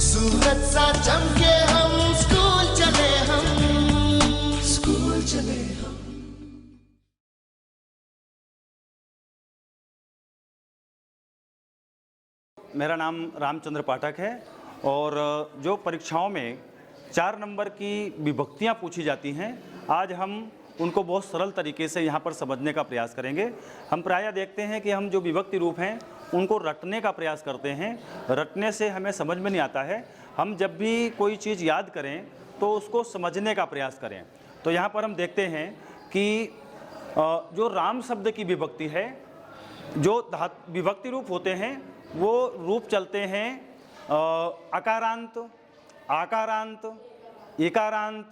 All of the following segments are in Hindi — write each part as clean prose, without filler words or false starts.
सूरज सा चमके हम स्कूल चले हम। मेरा नाम रामचंद्र पाठक है और जो परीक्षाओं में 4 नंबर की विभक्तियां पूछी जाती हैं, आज हम उनको बहुत सरल तरीके से यहाँ पर समझने का प्रयास करेंगे। हम प्रायः देखते हैं कि हम जो विभक्ति रूप हैं उनको रटने का प्रयास करते हैं। रटने से हमें समझ में नहीं आता है। हम जब भी कोई चीज़ याद करें तो उसको समझने का प्रयास करें। तो यहाँ पर हम देखते हैं कि जो राम शब्द की विभक्ति है, जो विभक्ति रूप होते हैं वो रूप चलते हैं अकारांत, आकारांत, इकारांत,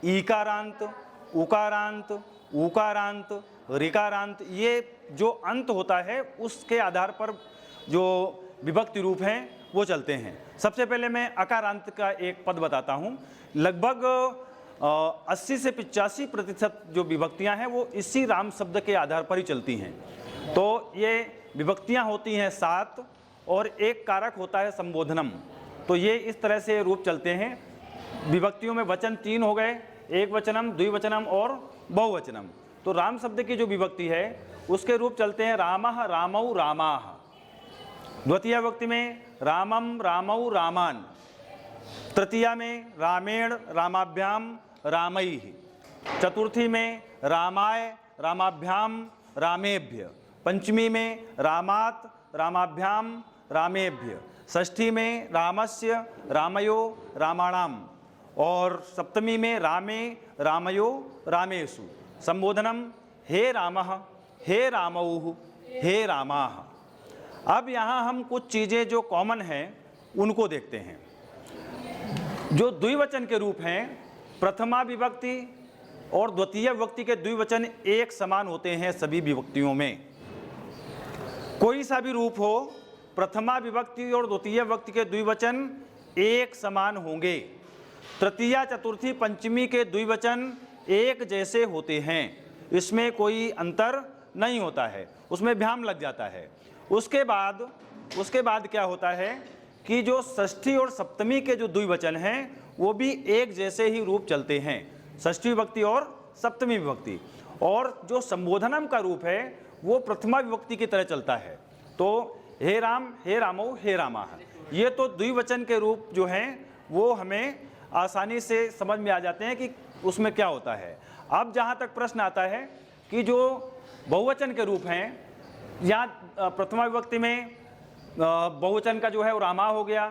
ईकारांत, उकारांत, उकारांत, ऋकारांत। ये जो अंत होता है उसके आधार पर जो विभक्ति रूप हैं वो चलते हैं। सबसे पहले मैं अकारांत का एक पद बताता हूँ। लगभग 80 से 85% जो विभक्तियाँ हैं वो इसी राम शब्द के आधार पर ही चलती हैं। तो ये विभक्तियाँ होती हैं 7 और एक कारक होता है संबोधनम। तो ये इस तरह से रूप चलते हैं। विभक्तियों में वचन 3 हो गए, एक वचनम, द्विवचनम और बहुवचनम। तो राम शब्द की जो विभक्ति है उसके रूप चलते हैं रामः, रामौ, रामाः। द्वितीय विभक्ति में रामम, रामौ, रामान। तृतीया में रामेण, रामाभ्याम, रामैः। चतुर्थी में रामाय, रामाभ्याम, रामेभ्य। पंचमी में रामात्, रामाभ्याम, रामेभ्य। षष्ठी में रामस्य, रामयो, रामाणाम। और सप्तमी में रामे, रामयो, रामेषु। संबोधनम हे रामः, हे रामौ, हे रामाः। अब यहाँ हम कुछ चीज़ें जो कॉमन हैं उनको देखते हैं। जो द्विवचन के रूप हैं, प्रथमा विभक्ति और द्वितीय विभक्ति के द्विवचन एक समान होते हैं सभी विभक्तियों में। कोई सा भी रूप हो, प्रथमा विभक्ति और द्वितीय विभक्ति के द्विवचन एक समान होंगे। तृतीया, चतुर्थी, पंचमी के द्विवचन एक जैसे होते हैं, इसमें कोई अंतर नहीं होता है, उसमें भ्याम लग जाता है। उसके बाद क्या होता है कि जो षष्ठी और सप्तमी के जो द्विवचन हैं वो भी एक जैसे ही रूप चलते हैं, षष्ठी विभक्ति और सप्तमी विभक्ति। और जो संबोधनम का रूप है वो प्रथमा विभक्ति की तरह चलता है। तो हे राम, हे रामौ, हे रामाः। ये तो द्विवचन के रूप जो हैं वो हमें आसानी से समझ में आ जाते हैं कि उसमें क्या होता है। अब जहाँ तक प्रश्न आता है कि जो बहुवचन के रूप हैं, यहाँ प्रथमा विभक्ति में बहुवचन का जो है वो रामा हो गया,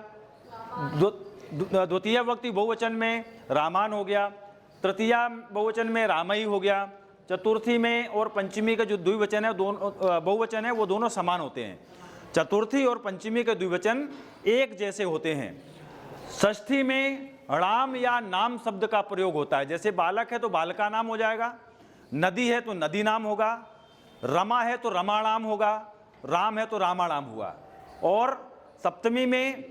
द्वितीय विभक्ति बहुवचन में रामान हो गया, तृतीया बहुवचन में रामई हो गया, चतुर्थी में और पंचमी का जो द्विवचन है दोनों बहुवचन है वो दोनों समान होते हैं। चतुर्थी और पंचमी के द्विवचन एक जैसे होते हैं। षष्ठी में राम या नाम शब्द का प्रयोग होता है। जैसे बालक है तो बालका नाम हो जाएगा, नदी है तो नदी नाम होगा, रमा है तो रमाणाम होगा, राम है तो रामाणाम हुआ। और सप्तमी में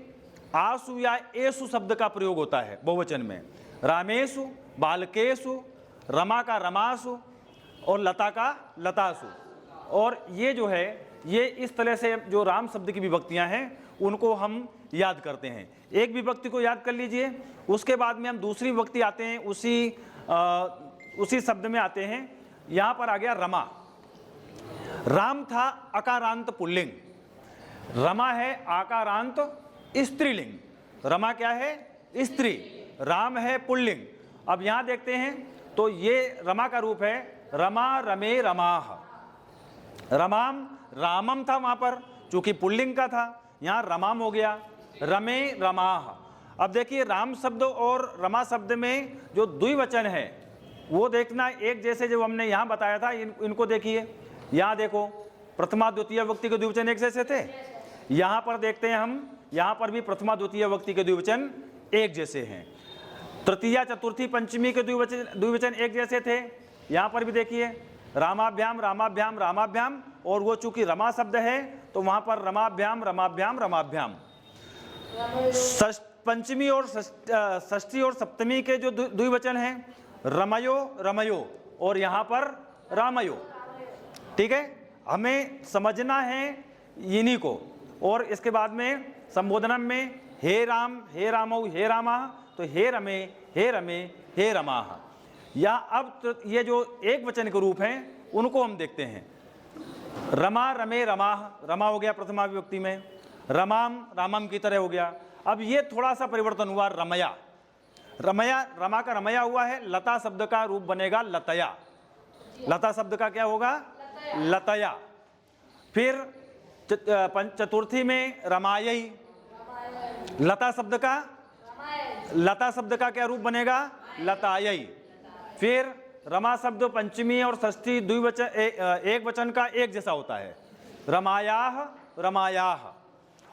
आसु या एसु शब्द का प्रयोग होता है बहुवचन में। रामेशु, बालकेशु, रमा का रमासु और लता का लतासु। और ये जो है ये इस तरह से जो राम शब्द की विभक्तियां हैं उनको हम याद करते हैं। एक विभक्ति को याद कर लीजिए, उसके बाद में हम दूसरी विभक्ति आते हैं, उसी शब्द में आते हैं। यहाँ पर आ गया रमा। राम था अकारांत पुल्लिंग, रमा है आकारांत स्त्रीलिंग। रमा क्या है? स्त्री, राम है पुल्लिंग। अब यहाँ देखते हैं तो ये रमा का रूप है रमा, रमे, रमाः। रमाम, रामम था वहाँ पर, चूंकि पुल्लिंग का था, यहाँ रमाम हो गया, रमे, रमाः। अब देखिए राम शब्द और रमा शब्द में जो द्विवचन है वो देखना एक जैसे जो हमने यहाँ बताया था। इनको देखिए, यहाँ देखो प्रथमा द्वितीय विभक्ति के द्विवचन एक जैसे थे। यहाँ पर देखते हैं हम, यहाँ पर भी प्रथमा द्वितीय विभक्ति के द्विवचन एक जैसे हैं। तृतीया, चतुर्थी, पंचमी के द्विवचन एक जैसे थे। यहाँ पर भी देखिए रामाभ्याम, रामाभ्याम, रामाभ्याम। और वो चूंकि रमा शब्द है तो वहाँ पर रमाभ्याम, रमाभ्याम, रमाभ्याम। पंचमी और षष्ठी और सप्तमी के जो द्विवचन हैं रमयो, रमयो, और यहाँ पर रामयो। ठीक है, हमें समझना है इन्हीं को। और इसके बाद में संबोधनम में हे राम, हे रामौ, हे रामा, तो हे रमे, हे रमे, हे रमाः। या अब तो ये जो एक वचन के रूप हैं उनको हम देखते हैं। रमा, रमे, रमाः, रमा हो गया प्रथमा विभक्ति में, रमाम, रामम की तरह हो गया। अब ये थोड़ा सा परिवर्तन हुआ, रमया, रमया, रमा का रमया हुआ है, लता शब्द का रूप बनेगा लतया, लता शब्द का क्या होगा, लतया। फिर चतुर्थी में रमायई, लता शब्द का क्या रूप बनेगा, लतायई। फिर रमा शब्द पंचमी और षष्ठी द्विवचन एक वचन का एक जैसा होता है, रमायाः, रमायाः।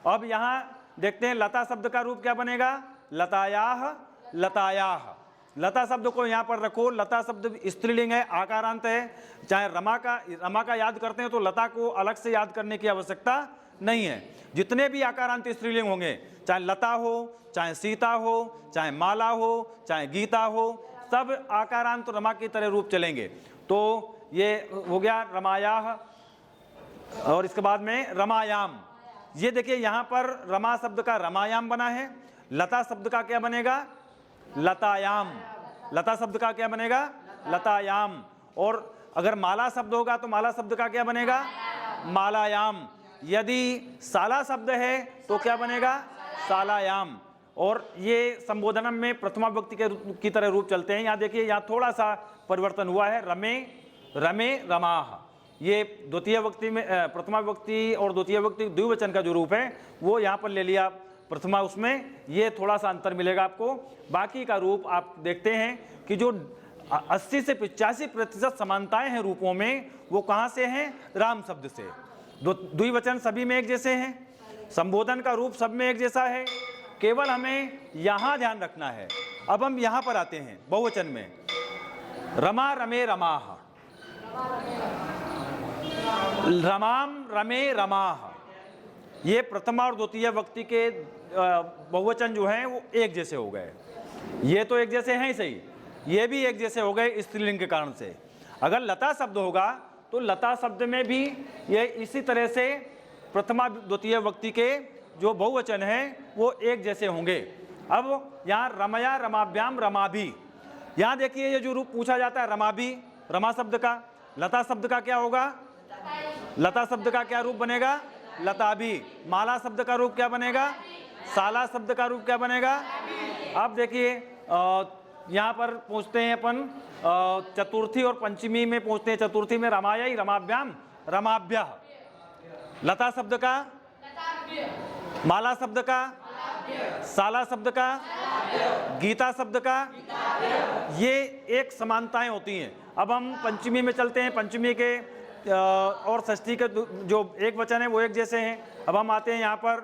अब यहाँ देखते हैं लता शब्द का रूप क्या बनेगा, लतायाः, लतायाः। लता शब्द को यहाँ पर रखो, लता शब्द स्त्रीलिंग है, आकारांत है। चाहे रमा का याद करते हैं तो लता को अलग से याद करने की आवश्यकता नहीं है। जितने भी आकारांत स्त्रीलिंग होंगे, चाहे लता हो, चाहे सीता हो, चाहे माला हो, चाहे गीता हो, सब आकारांत रमा की तरह रूप चलेंगे। तो ये हो गया रमायाः। और इसके बाद में रमायाम। ये देखिए यहाँ पर रमा शब्द का रमायाम बना है, लता शब्द का क्या बनेगा, लतायाम। लता शब्द का क्या बनेगा, लतायाम। और अगर माला शब्द होगा तो माला शब्द का क्या बनेगा, मालायाम। यदि साला शब्द है तो क्या बनेगा, सालायाम। और ये संबोधनम में प्रथमा विभक्ति की तरह रूप चलते हैं। यहाँ देखिए, यहाँ थोड़ा सा परिवर्तन हुआ है, रमे, रमे, रमाः। ये द्वितीय विभक्ति में प्रथमा विभक्ति और द्वितीय विभक्ति द्विवचन का जो रूप है वो यहाँ पर ले लिया प्रथमा, उसमें ये थोड़ा सा अंतर मिलेगा आपको। बाकी का रूप आप देखते हैं कि जो 80 से 85% समानताएं हैं रूपों में, वो कहाँ से हैं, राम शब्द से। द्विवचन सभी में एक जैसे हैं, संबोधन का रूप सब में एक जैसा है, केवल हमें यहाँ ध्यान रखना है। अब हम यहाँ पर आते हैं बहुवचन में, रमा, रमे, रमाः, रमाम, रमे, रमाः। ये प्रथमा और द्वितीय विभक्ति के बहुवचन जो हैं वो एक जैसे हो गए। ये तो एक जैसे हैं ही सही, ये भी एक जैसे हो गए स्त्रीलिंग के कारण से। अगर लता शब्द होगा तो लता शब्द में भी ये इसी तरह से प्रथमा द्वितीय विभक्ति के जो बहुवचन हैं वो एक जैसे होंगे। अब यहाँ रमया, रमाभ्याम, रमाभि। यहाँ देखिए ये जो रूप पूछा जाता है रमाभि, रमा शब्द का, लता शब्द का क्या होगा, लता शब्द का क्या रूप बनेगा, लताभि। माला शब्द का रूप क्या बनेगा, साला शब्द का रूप क्या बनेगा। अब देखिए यहाँ पर पूछते हैं अपन चतुर्थी और पंचमी में पूछते हैं। चतुर्थी में रमायई, रमाभ्याम, रमाभ्यः। लता शब्द का, माला शब्द का, साला शब्द का, गीता शब्द का, ये एक समानताएं होती हैं। अब हम पंचमी में चलते हैं। पंचमी के और षष्ठी के जो एक वचन है वो एक जैसे हैं। अब हम आते हैं यहाँ पर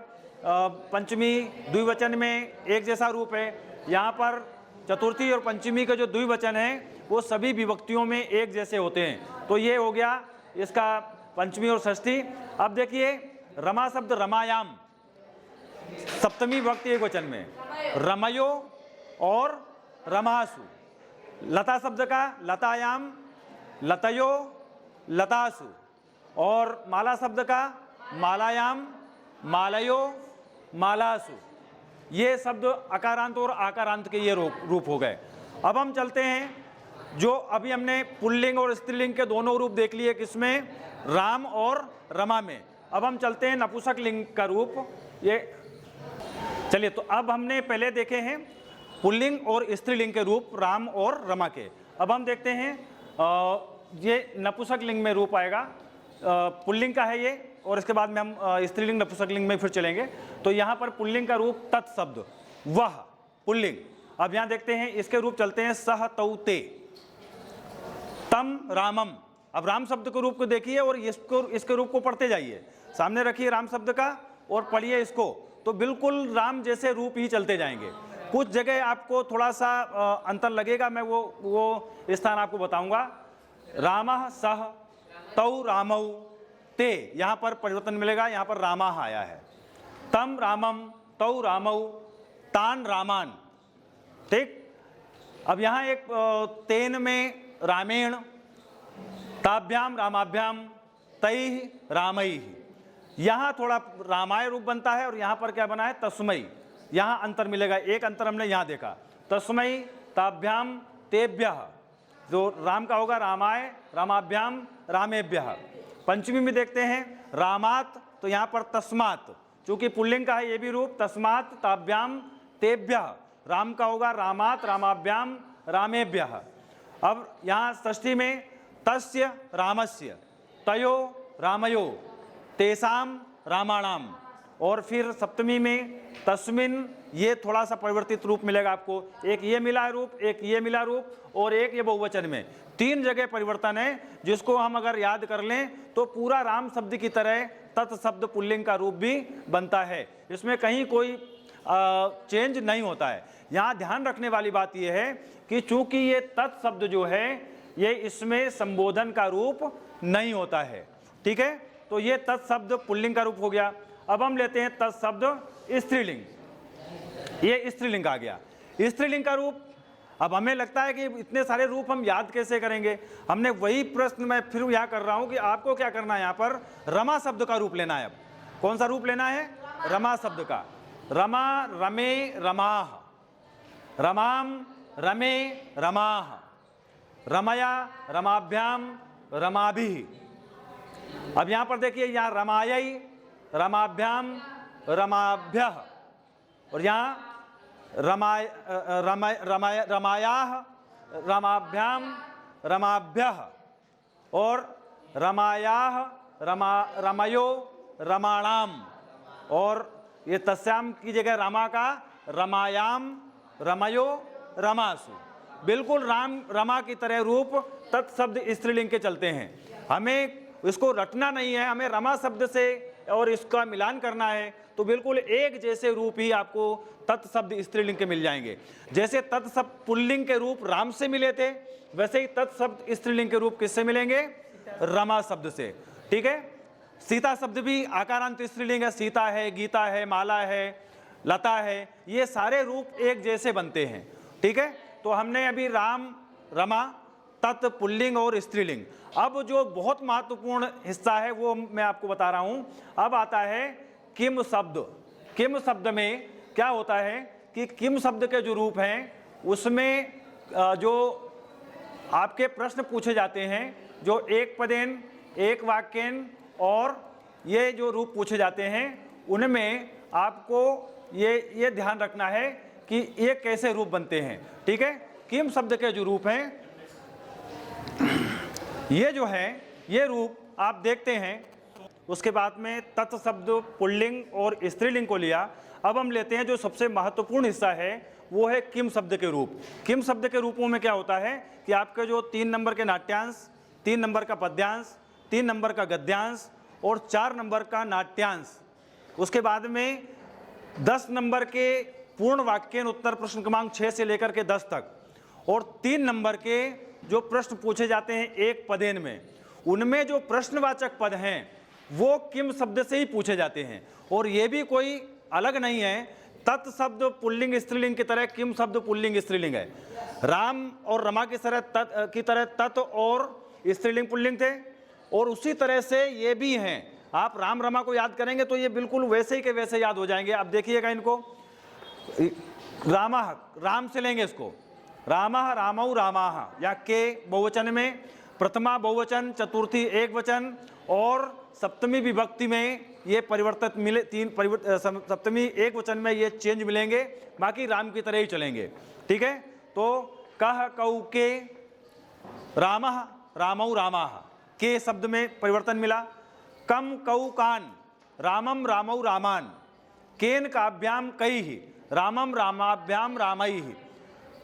पंचमी द्विवचन में एक जैसा रूप है। यहाँ पर चतुर्थी और पंचमी के जो द्विवचन हैं वो सभी विभक्तियों में एक जैसे होते हैं। तो ये हो गया इसका पंचमी और षष्ठी। अब देखिए रमा शब्द रमायाम, सप्तमी विभक्ति एक वचन में, रमयो और रमासु। लता शब्द का लतायाम, लतयो, लतासु। और माला शब्द का मालायाम, मालयो, मालासु। ये शब्द अकारांत और आकारांत के ये रूप हो गए। अब हम चलते हैं, जो अभी हमने पुल्लिंग और स्त्रीलिंग के दोनों रूप देख लिए, किसमें, राम और रमा में। अब हम चलते हैं नपुंसक लिंग का रूप। ये चलिए, तो अब हमने पहले देखे हैं पुल्लिंग और स्त्रीलिंग के रूप राम और रमा के। अब हम देखते हैं ये नपुंसक लिंग में रूप आएगा। पुल्लिंग का है ये, और इसके बाद में हम स्त्रीलिंग नपुंसक लिंग में फिर चलेंगे। तो यहाँ पर पुल्लिंग का रूप तत्शब्द, वह पुल्लिंग। अब यहाँ देखते हैं इसके रूप चलते हैं, सह, तौ, ते, तम, रामम। अब राम शब्द के रूप को देखिए और इसके रूप को पढ़ते जाइए। सामने रखिए राम शब्द का और पढ़िए इसको, तो बिल्कुल राम जैसे रूप ही चलते जाएंगे। कुछ जगह आपको थोड़ा सा अंतर लगेगा, मैं वो स्थान आपको बताऊंगा। रामः सह, तौ रामौ, ते, यहाँ पर परिवर्तन मिलेगा, यहाँ पर रामः आया है। तम रामम, तौ रामौ, तान रामान। ठीक। अब यहाँ एक तेन में रामेण, ताभ्याम रामाभ्याम, तैः रामैः। यहाँ थोड़ा रामाय रूप बनता है और यहाँ पर क्या बना है, तस्मै। यहाँ अंतर मिलेगा। एक अंतर हमने यहाँ देखा, तस्मै ताभ्याम तेभ्यः, जो राम का होगा रामाय रामाभ्याम रामेभ्यः। पंचमी में देखते हैं रामात, तो यहाँ पर तस्मात, चूंकि पुल्लिंग का है ये भी रूप, तस्मात ताभ्याम तेभ्यः। राम का होगा रामात रामाभ्याम रामेभ्यः। अब यहाँ षष्ठी में तस्य रामस्य, तयो रामयो, तेसाम रामाणाम। और फिर सप्तमी में तस्मिन, ये थोड़ा सा परिवर्तित रूप मिलेगा आपको, एक ये मिला रूप, एक ये मिला रूप, और एक ये बहुवचन में। 3 जगह परिवर्तन है, जिसको हम अगर याद कर लें तो पूरा राम शब्द की तरह तत्शब्द पुल्लिंग का रूप भी बनता है। इसमें कहीं कोई चेंज नहीं होता है। यहाँ ध्यान रखने वाली बात यह है कि चूंकि ये तत्शब्द जो है ये इसमें संबोधन का रूप नहीं होता है, ठीक है। तो ये तत्शब्द पुल्लिंग का रूप हो गया। अब हम लेते हैं तत्शब्द स्त्रीलिंग, ये स्त्रीलिंग आ गया, स्त्रीलिंग का रूप। अब हमें लगता है कि इतने सारे रूप हम याद कैसे करेंगे। हमने वही प्रश्न मैं फिर यहाँ कर रहा हूँ कि आपको क्या करना है, यहाँ पर रमा शब्द का रूप लेना है। अब कौन सा रूप लेना है? रमा शब्द का। रमा रमे रमाह, रमाम रमे रमाह, रमया रमाभ्याम रमाभिः। अब यहाँ पर देखिए, यहाँ रमायै रमाभ्याम रमाभ्यः, और यहाँ रमायाः रमाभ्याम रमाभ्यः, और रमायाः रमयो रमाणाम, और ये तस्याम की जगह रमा का रमायाम रमयो रमासु। बिल्कुल राम रमा की तरह रूप तत्शब्द स्त्रीलिंग के चलते हैं। हमें इसको रटना नहीं है, हमें रमा शब्द से और इसका मिलान करना है, तो बिल्कुल एक जैसे रूप ही आपको तत्शब्द स्त्रीलिंग के मिल जाएंगे। जैसे तत्शब्द पुल्लिंग के रूप राम से मिले थे, वैसे ही तत्शब्द स्त्रीलिंग के रूप किससे मिलेंगे? रमा शब्द से, ठीक है। सीता शब्द भी आकारांत स्त्रीलिंग है, सीता है, गीता है, माला है, लता है, ये सारे रूप एक जैसे बनते हैं, ठीक है। तो हमने अभी राम, रमा, तत्, पुल्लिंग और स्त्रीलिंग। अब जो बहुत महत्वपूर्ण हिस्सा है वो मैं आपको बता रहा हूं। अब आता है किम शब्द। किम शब्द में क्या होता है कि किम शब्द के जो रूप हैं उसमें जो आपके प्रश्न पूछे जाते हैं, जो एक पदेन, एक वाक्यन और ये जो रूप पूछे जाते हैं, उनमें आपको ये ध्यान रखना है कि ये कैसे रूप बनते हैं, ठीक है। किम शब्द के जो रूप हैं, ये जो है ये रूप आप देखते हैं। उसके बाद में तत्शब्द पुल्लिंग और स्त्रीलिंग को लिया। अब हम लेते हैं जो सबसे महत्वपूर्ण हिस्सा है, वो है किम शब्द के रूप। किम शब्द के रूपों में क्या होता है कि आपके जो 3 नंबर के नाट्यांश, 3 नंबर का पद्यांश, 3 नंबर का गद्यांश और 4 नंबर का नाट्यांश, उसके बाद में 10 नंबर के पूर्ण वाक्यन उत्तर प्रश्न क्रमांक 6 से लेकर के 10 तक, और 3 नंबर के जो प्रश्न पूछे जाते हैं एक पदेन में, उनमें जो प्रश्नवाचक पद हैं वो किम शब्द से ही पूछे जाते हैं। और ये भी कोई अलग नहीं है, तत्शब्द पुल्लिंग स्त्रीलिंग की तरह किम शब्द पुल्लिंग स्त्रीलिंग है। राम और रमा की तरह तत् और स्त्रीलिंग पुल्लिंग थे, और उसी तरह से ये भी हैं। आप राम रमा को याद करेंगे तो ये बिल्कुल वैसे ही के वैसे याद हो जाएंगे। अब देखिएगा इनको, रामः, राम से लेंगे इसको, रामः रामौ रामाः, या के बहुवचन में, प्रथमा बहुवचन, चतुर्थी एक वचन, और सप्तमी विभक्ति में ये परिवर्तित मिले, सप्तमी एक वचन में ये चेंज मिलेंगे, बाकी राम की तरह ही चलेंगे, ठीक है। तो कह कऊ के, रामः रामौ रामाः, के शब्द में परिवर्तन मिला। कम कऊ कान, रामम रामौ रामान, केन काभ्याम कैहि, रामम रामाभ्याम रामैहि।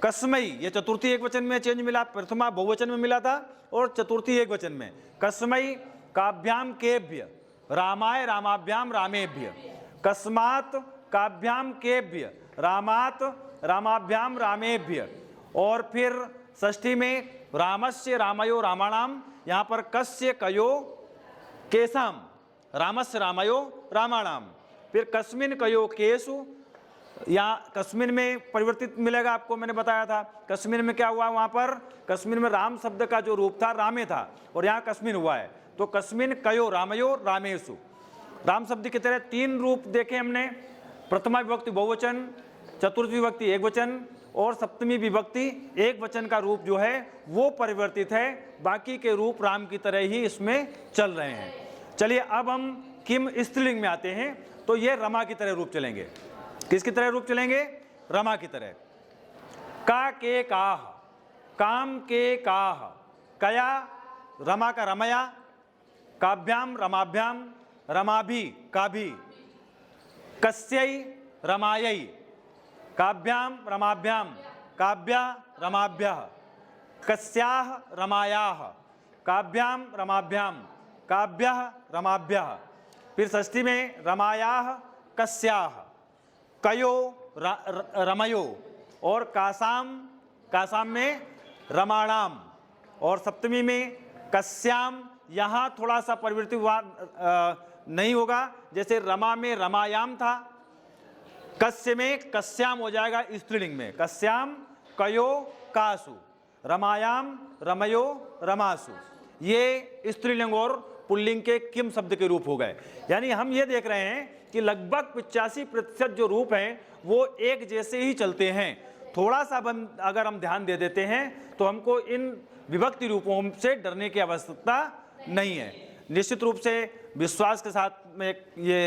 कस्मई, ये चतुर्थी एक वचन में चेंज मिला, प्रथमा बहुवचन में मिला था और चतुर्थी एक वचन में। कस्मई काभ्याम केभ्य, रामाय रामाभ्याम रामेभ्य। कस्मात काभ्याम केभ्य, रामात रामाभ्याम रामेभ्य। और फिर षष्ठी में रामस्य रामयो रामाणाम, यहाँ पर कस्य कयो केसाम, रामस्य रामयो रामाणाम। फिर कस्मिन कयो केसु, यहाँ कस्मिन में परिवर्तित मिलेगा आपको, मैंने बताया था। कस्मिन में क्या हुआ, वहाँ पर कस्मिन में राम शब्द का जो रूप था रामे था, और यहाँ कस्मिन हुआ है, तो कस्मिन कयो रामयो रामेशु। राम शब्द की तरह 3 रूप देखे हमने, प्रथमा विभक्ति बहुवचन, चतुर्थी विभक्ति एक वचन और सप्तमी विभक्ति एक वचन का रूप जो है वो परिवर्तित है। बाकी के रूप राम की तरह ही इसमें चल रहे हैं। चलिए अब हम किम स्त्रीलिंग में आते हैं। तो ये रमा की तरह रूप चलेंगे। किसकी तरह रूप चलेंगे? रमा की तरह। का के काह, काम के काह, कया रमा का रमया, काभ्याम रमाभ्याम, रमाभि काभि, कस्यै रमायै, काभ्याम रमाभ्याम, काभ्या रमाभ्यः, कस्याः रमायाः, काभ्याम रमाभ्याम, काभ्यः रमाभ्यः। फिर षष्ठी में रमायाः कस्याः, कयो रमयो और कासाम में रमाणाम। और सप्तमी में कस्याम, यहाँ थोड़ा सा परिवर्तित हुआ नहीं होगा, जैसे रमा में रमायाम था, कस्य में कस्याम हो जाएगा स्त्रीलिंग में, कस्याम कयो कासु, रमायाम रमयो रमासु। ये स्त्रीलिंग और पुल्लिंग के किम शब्द के रूप हो गए। यानी हम ये देख रहे हैं कि लगभग 85% जो रूप हैं वो एक जैसे ही चलते हैं। थोड़ा सा अगर हम ध्यान दे देते हैं तो हमको इन विभक्ति रूपों से डरने की आवश्यकता नहीं है। निश्चित रूप से विश्वास के साथ मैं ये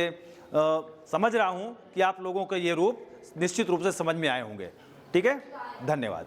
समझ रहा हूँ कि आप लोगों के ये रूप निश्चित रूप से समझ में आए होंगे। ठीक है, धन्यवाद।